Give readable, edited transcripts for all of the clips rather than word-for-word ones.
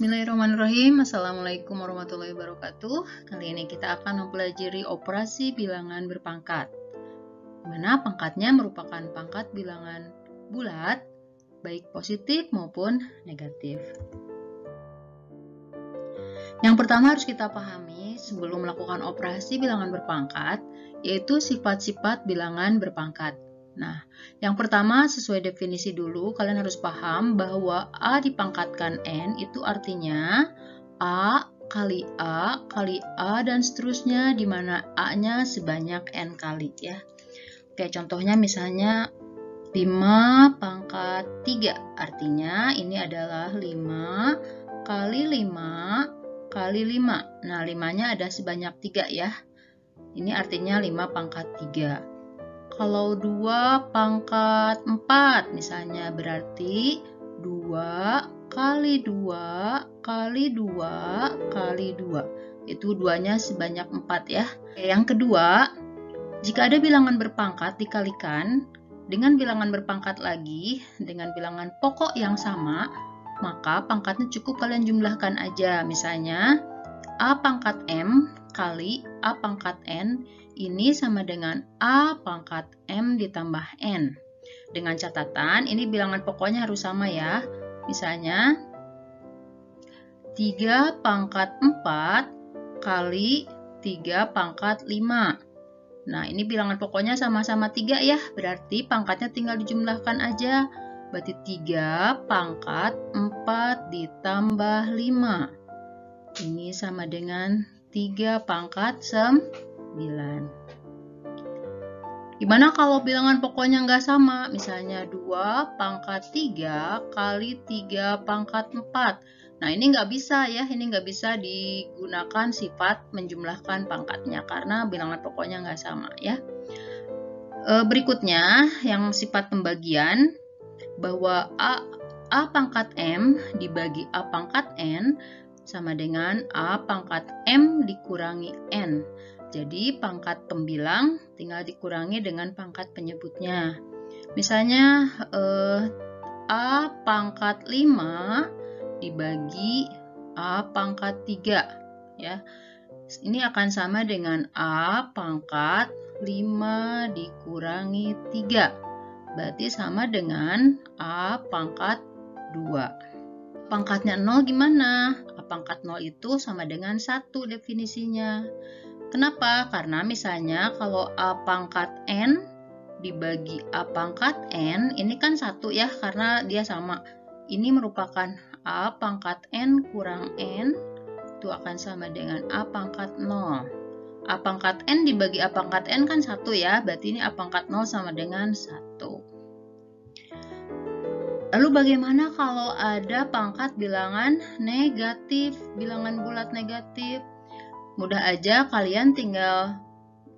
Bismillahirrahmanirrahim. Assalamualaikum warahmatullahi wabarakatuh. Kali ini kita akan mempelajari operasi bilangan berpangkat, di mana pangkatnya merupakan pangkat bilangan bulat, baik positif maupun negatif. Yang pertama harus kita pahami sebelum melakukan operasi bilangan berpangkat, yaitu sifat-sifat bilangan berpangkat. Nah, yang pertama sesuai definisi dulu, kalian harus paham bahwa A dipangkatkan N itu artinya A kali A dan seterusnya, di mana A-nya sebanyak N kali ya. Oke, contohnya misalnya 5 pangkat 3, artinya ini adalah 5 kali 5 kali 5. Nah, 5-nya ada sebanyak 3 ya. Ini artinya 5 pangkat 3. Kalau 2 pangkat 4 misalnya berarti 2 kali 2 kali 2 kali 2. Itu 2-nya sebanyak 4 ya. Yang kedua, jika ada bilangan berpangkat dikalikan dengan bilangan berpangkat lagi dengan bilangan pokok yang sama, maka pangkatnya cukup kalian jumlahkan aja. Misalnya A pangkat M kali A pangkat N ini sama dengan A pangkat M ditambah N. Dengan catatan, ini bilangan pokoknya harus sama ya. Misalnya, 3 pangkat 4 kali 3 pangkat 5. Nah, ini bilangan pokoknya sama-sama 3 ya. Berarti pangkatnya tinggal dijumlahkan aja. Berarti 3 pangkat 4 ditambah 5. Ini sama dengan 3 pangkat 9. Gimana kalau bilangan pokoknya nggak sama? Misalnya 2 pangkat 3 kali 3 pangkat 4. Nah, ini nggak bisa ya. Ini nggak bisa digunakan sifat menjumlahkan pangkatnya karena bilangan pokoknya nggak sama ya. Berikutnya, yang sifat pembagian, bahwa A pangkat M dibagi A pangkat N sama dengan A pangkat M dikurangi N. Jadi pangkat pembilang tinggal dikurangi dengan pangkat penyebutnya. Misalnya A pangkat 5 dibagi A pangkat 3 ya. Ini akan sama dengan A pangkat 5 dikurangi 3. Berarti sama dengan A pangkat 2. Pangkatnya 0 gimana? A pangkat 0 itu sama dengan 1 definisinya. Kenapa? Karena misalnya kalau A pangkat N dibagi A pangkat N, ini kan 1 ya, karena dia sama. Ini merupakan A pangkat N kurang N, itu akan sama dengan A pangkat 0. A pangkat N dibagi A pangkat N kan 1 ya, berarti ini A pangkat 0 sama dengan 1. Lalu bagaimana kalau ada pangkat bilangan negatif, bilangan bulat negatif? Mudah aja, kalian tinggal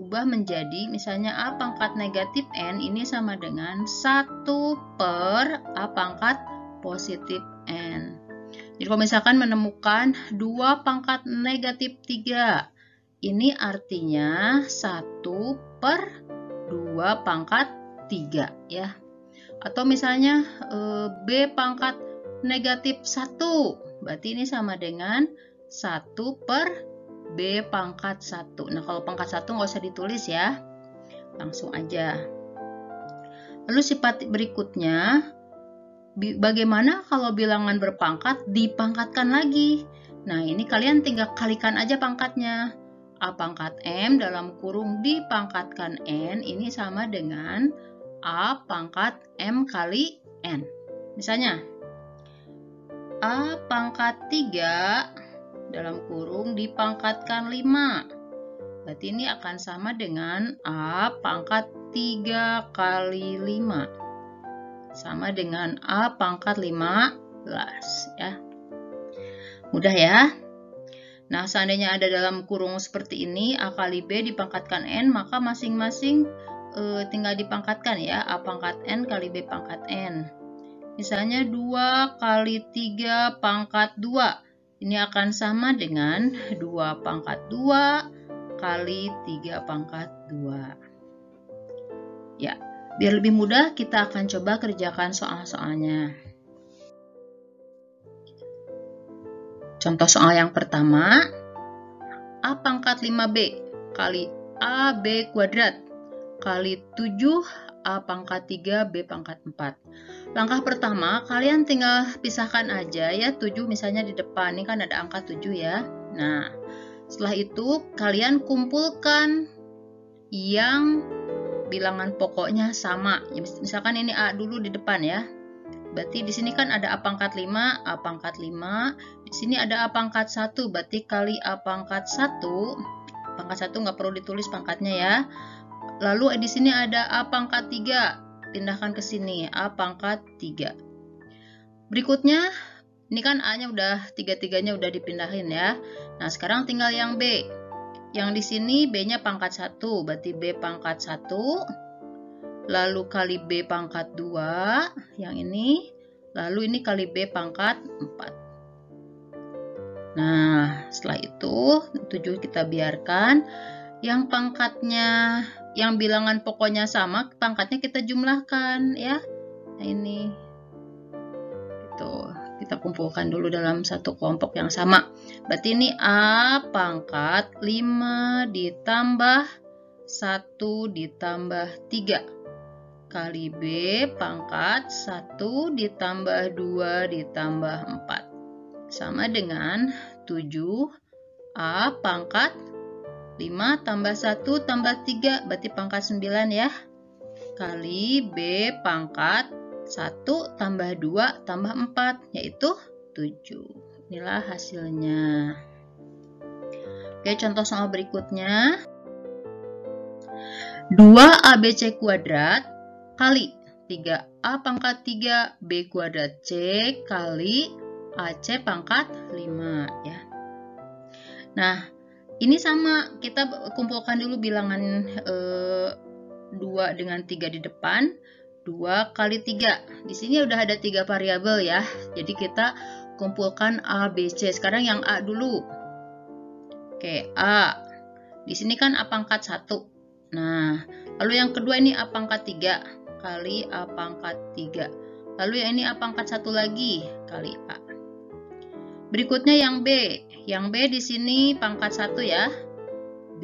ubah menjadi misalnya A pangkat negatif N ini sama dengan 1 per A pangkat positif N. Jadi kalau misalkan menemukan 2 pangkat negatif 3, ini artinya 1 per 2 pangkat 3 ya. Atau misalnya B pangkat negatif 1, berarti ini sama dengan 1 per B pangkat 1. Nah, kalau pangkat 1 nggak usah ditulis ya. Langsung aja. Lalu sifat berikutnya, bagaimana kalau bilangan berpangkat dipangkatkan lagi? Nah, ini kalian tinggal kalikan aja pangkatnya. A pangkat M dalam kurung dipangkatkan N, ini sama dengan A pangkat M kali N. Misalnya, A pangkat 3 dalam kurung dipangkatkan 5. Berarti ini akan sama dengan A pangkat 3 kali 5. Sama dengan A pangkat 15 ya. Mudah ya. Nah, seandainya ada dalam kurung seperti ini, A kali B dipangkatkan N, maka masing-masing tinggal dipangkatkan ya. A pangkat N kali B pangkat N. Misalnya 2 kali 3 pangkat 2. Ini akan sama dengan 2 pangkat 2 kali 3 pangkat 2. Ya, biar lebih mudah kita akan coba kerjakan soal-soalnya. Contoh soal yang pertama, A pangkat 5B kali AB kuadrat kali 7 A pangkat 3 B pangkat 4. Langkah pertama, kalian tinggal pisahkan aja ya 7 misalnya di depan. Ini kan ada angka 7 ya. Nah, setelah itu kalian kumpulkan yang bilangan pokoknya sama. Misalkan ini A dulu di depan ya. Berarti di sini kan ada A pangkat 5, A pangkat 5. Di sini ada A pangkat 1, berarti kali A pangkat 1. Pangkat 1 nggak perlu ditulis pangkatnya ya. Lalu di sini ada A pangkat 3. Pindahkan ke sini, A pangkat 3. Berikutnya, ini kan A-nya udah, tiga-tiganya udah dipindahin ya. Nah, sekarang tinggal yang B. Yang di sini B-nya pangkat 1, berarti B pangkat 1. Lalu kali B pangkat 2, yang ini. Lalu ini kali B pangkat 4. Nah, setelah itu 7 kita biarkan. Yang pangkatnya, yang bilangan pokoknya sama, pangkatnya kita jumlahkan ya. Nah, ini. Gitu. Kita kumpulkan dulu dalam satu kelompok yang sama. Berarti ini A pangkat 5 ditambah 1 ditambah 3. Kali B pangkat 1 ditambah 2 ditambah 4. Sama dengan 7 A pangkat 5 tambah 1 tambah 3. Berarti pangkat 9 ya. Kali B pangkat 1 tambah 2 tambah 4, yaitu 7. Inilah hasilnya. Oke, contoh soal berikutnya. 2ABC kuadrat kali 3A pangkat 3 B kuadrat C kali AC pangkat 5 ya. Nah, ini sama, kita kumpulkan dulu bilangan 2 dengan 3 di depan. 2 kali 3. Di sini udah ada 3 variabel ya. Jadi kita kumpulkan A, B, C. Sekarang yang A dulu. Oke, A. Di sini kan A pangkat 1. Nah, lalu yang kedua ini A pangkat 3 kali A pangkat 3. Lalu yang ini A pangkat 1 lagi kali A. Berikutnya yang B. Yang B di sini pangkat 1 ya. B.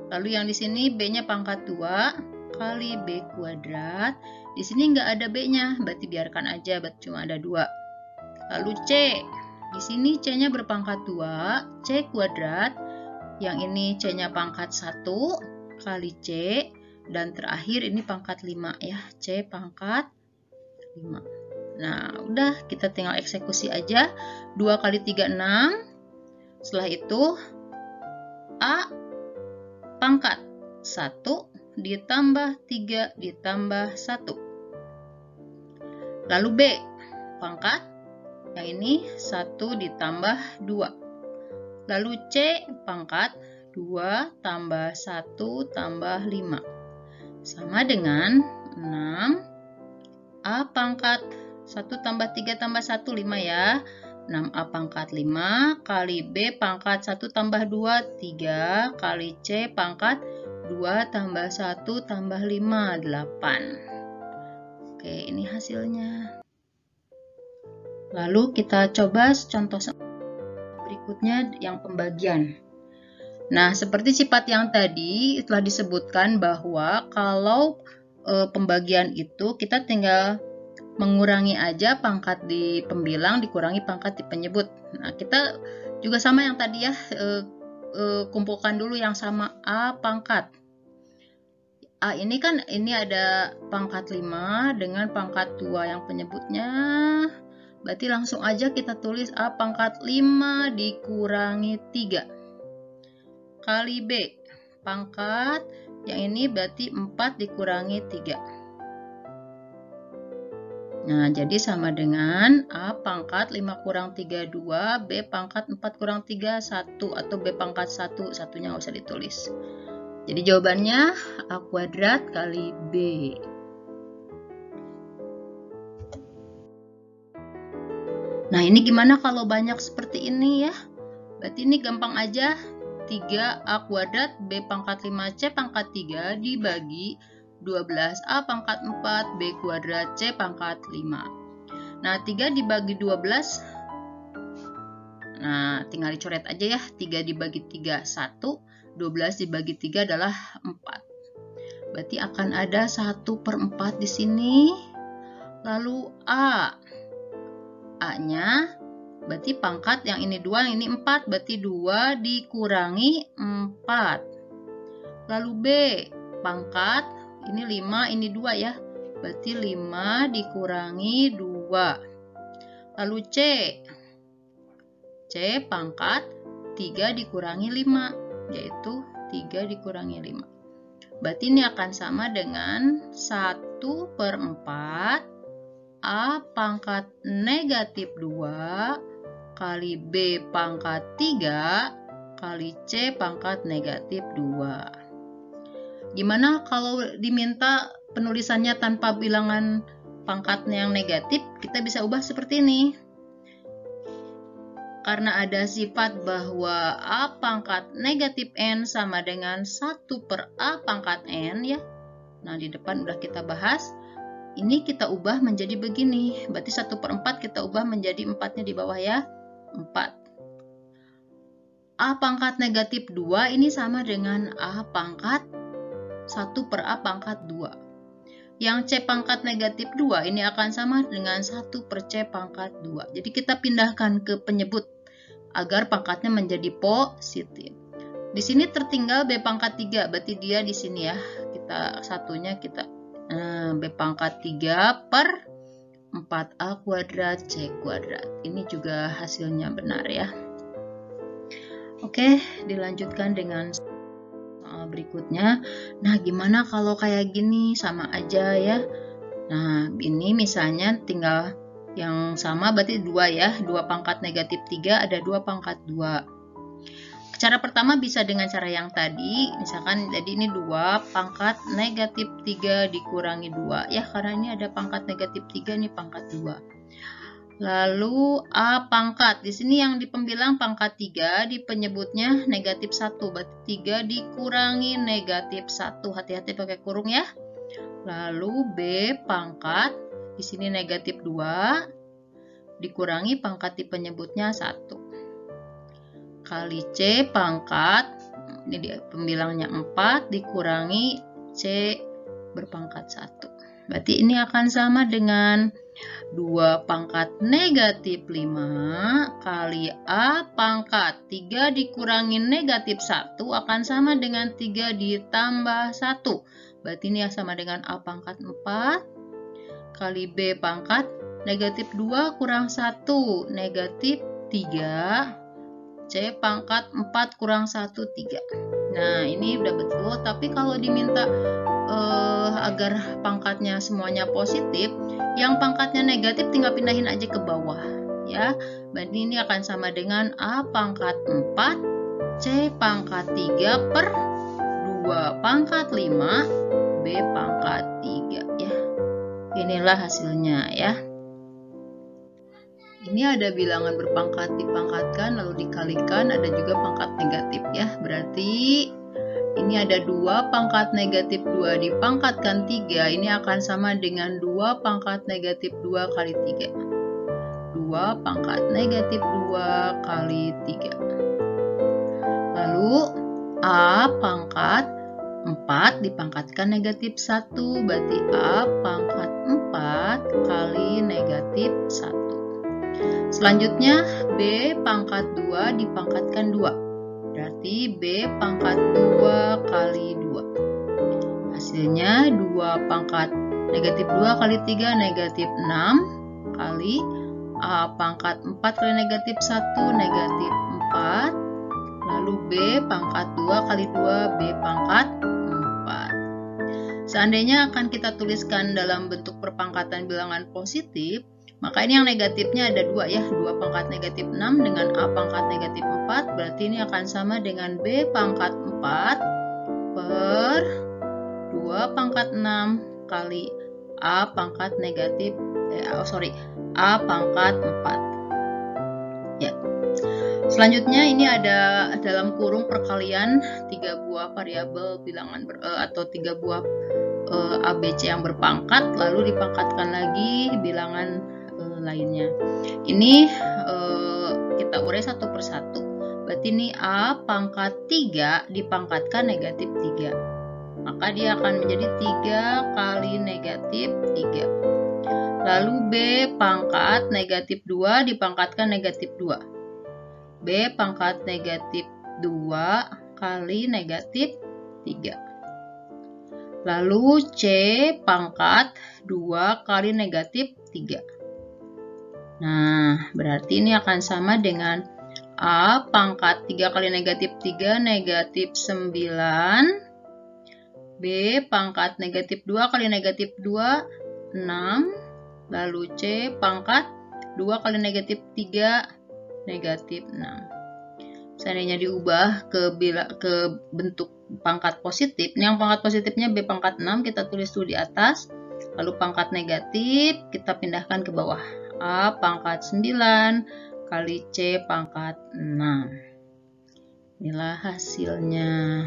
Lalu yang di sini B-nya pangkat 2 kali B kuadrat. Di sini nggak ada B-nya, berarti biarkan aja, berarti cuma ada 2. Lalu C. Di sini C-nya berpangkat 2, C kuadrat. Yang ini C-nya pangkat 1 kali C. Dan terakhir ini pangkat 5 ya, C pangkat 5. Nah, udah kita tinggal eksekusi aja. 2 kali 3, 6. Setelah itu A pangkat 1 ditambah 3 ditambah 1. Lalu B pangkat, yang ini 1 ditambah 2. Lalu C pangkat 2 tambah 1 tambah 5. Sama dengan 6. A pangkat 1 tambah 3 tambah 1, 5 ya. 6A pangkat 5 kali B pangkat 1 tambah 2, 3 kali C pangkat 2 tambah 1 tambah 5, 8. Oke, ini hasilnya. Lalu kita coba contoh berikutnya yang pembagian. Nah, seperti sifat yang tadi telah disebutkan bahwa kalau pembagian itu kita tinggal mengurangi aja pangkat di pembilang dikurangi pangkat di penyebut. Nah, kita juga sama yang tadi ya, kumpulkan dulu yang sama A pangkat. A ini kan ini ada pangkat 5 dengan pangkat 2 yang penyebutnya. Berarti langsung aja kita tulis A pangkat 5 dikurangi 3. Kali B pangkat, yang ini berarti 4 dikurangi 3. Nah, jadi sama dengan A pangkat 5 kurang 3, 2, B pangkat 4 kurang 3, 1, atau B pangkat 1, satunya nggak usah ditulis. Jadi jawabannya A kuadrat kali B. Nah, ini gimana kalau banyak seperti ini ya? Berarti ini gampang aja. 3A kuadrat B pangkat 5C pangkat 3 dibagi 12A pangkat 4 B kuadrat C pangkat 5. Nah, 3 dibagi 12. Nah, tinggal dicoret aja ya. 3 dibagi 3, 1. 12 dibagi 3 adalah 4. Berarti akan ada 1/4 di sini. Lalu A. A-nya berarti pangkat yang ini 2, yang ini 4. Berarti 2 dikurangi 4. Lalu B. Pangkat ini 5, ini 2 ya. Berarti 5 dikurangi 2. Lalu C. C pangkat 3 dikurangi 5. Yaitu 3 dikurangi 5. Berarti ini akan sama dengan 1/4 A pangkat negatif 2 kali B pangkat 3 kali C pangkat negatif 2. Gimana kalau diminta penulisannya tanpa bilangan pangkatnya yang negatif? Kita bisa ubah seperti ini. Karena ada sifat bahwa A pangkat negatif N sama dengan 1/A pangkat N ya. Nah, di depan udah kita bahas. Ini kita ubah menjadi begini. Berarti 1/4 kita ubah menjadi 4-nya di bawah ya. 4. A pangkat negatif 2 ini sama dengan A pangkat 1/A pangkat 2. Yang C pangkat negatif 2 ini akan sama dengan 1/C pangkat 2. Jadi kita pindahkan ke penyebut agar pangkatnya menjadi positif. Di sini tertinggal B pangkat 3, berarti dia di sini ya. Kita satunya kita B pangkat 3 per 4A kuadrat C kuadrat. Ini juga hasilnya benar ya. Oke, dilanjutkan dengan berikutnya. Nah, gimana kalau kayak gini? Sama aja ya. Nah, ini misalnya tinggal yang sama berarti 2 ya. 2 pangkat negatif 3 ada 2 pangkat 2. Cara pertama bisa dengan cara yang tadi. Misalkan jadi ini 2 pangkat negatif 3 dikurangi 2 ya, karena ini ada pangkat negatif 3, ini pangkat 2. Lalu A pangkat, di sini yang di pembilang pangkat 3, di penyebutnya negatif 1, berarti 3 dikurangi negatif 1, hati-hati pakai kurung ya. Lalu B pangkat, di sini negatif 2, dikurangi pangkat di penyebutnya 1. Kali C pangkat, ini di pembilangnya 4, dikurangi C berpangkat 1. Berarti ini akan sama dengan 2 pangkat negatif 5 kali A pangkat 3 dikurangi negatif 1 akan sama dengan 3 ditambah 1. Berarti ini sama dengan A pangkat 4 kali B pangkat negatif 2 kurang 1 negatif 3 C pangkat 4 kurang 1 3. Nah, ini udah betul, tapi kalau diminta agar pangkatnya semuanya positif, yang pangkatnya negatif tinggal pindahin aja ke bawah ya. Berarti ini akan sama dengan A pangkat 4 C pangkat 3 per 2 pangkat 5 B pangkat 3 ya. Inilah hasilnya ya. Ini ada bilangan berpangkat dipangkatkan lalu dikalikan, ada juga pangkat negatif ya. Berarti ini ada 2 pangkat negatif 2 dipangkatkan 3, ini akan sama dengan 2 pangkat negatif 2 kali 3. 2 pangkat negatif 2 kali 3. Lalu A pangkat 4 dipangkatkan negatif 1, berarti A pangkat 4 kali negatif 1. Selanjutnya B pangkat 2 dipangkatkan 2. Berarti B pangkat 2 kali 2. Hasilnya 2 pangkat negatif 2 kali 3 negatif 6 kali A pangkat 4 kali negatif 1 negatif 4. Lalu B pangkat 2 kali 2 B pangkat 4. Seandainya akan kita tuliskan dalam bentuk perpangkatan bilangan positif, maka ini yang negatifnya ada 2 ya, 2 pangkat negatif 6 dengan A pangkat negatif 4, berarti ini akan sama dengan B pangkat 4 per 2 pangkat 6 kali A pangkat negatif, A pangkat 4. Ya. Selanjutnya ini ada dalam kurung perkalian 3 buah variabel bilangan atau 3 buah ABC yang berpangkat, lalu dipangkatkan lagi bilangan lainnya. Ini kita urai mulai satu persatu. Berarti ini A pangkat 3 dipangkatkan negatif 3. Maka dia akan menjadi 3 kali negatif 3. Lalu B pangkat negatif 2 dipangkatkan negatif 2. B pangkat negatif 2 kali negatif 3. Lalu C pangkat 2 kali negatif 3. Nah, berarti ini akan sama dengan A pangkat 3 kali negatif 3 negatif 9. B pangkat negatif 2 kali negatif 2, 6. Lalu C pangkat 2 kali negatif 3, negatif 6. Seandainya diubah ke bentuk pangkat positif, ini yang pangkat positifnya B pangkat 6, kita tulis dulu di atas. Lalu pangkat negatif kita pindahkan ke bawah. A pangkat 9 kali C pangkat 6. Inilah hasilnya.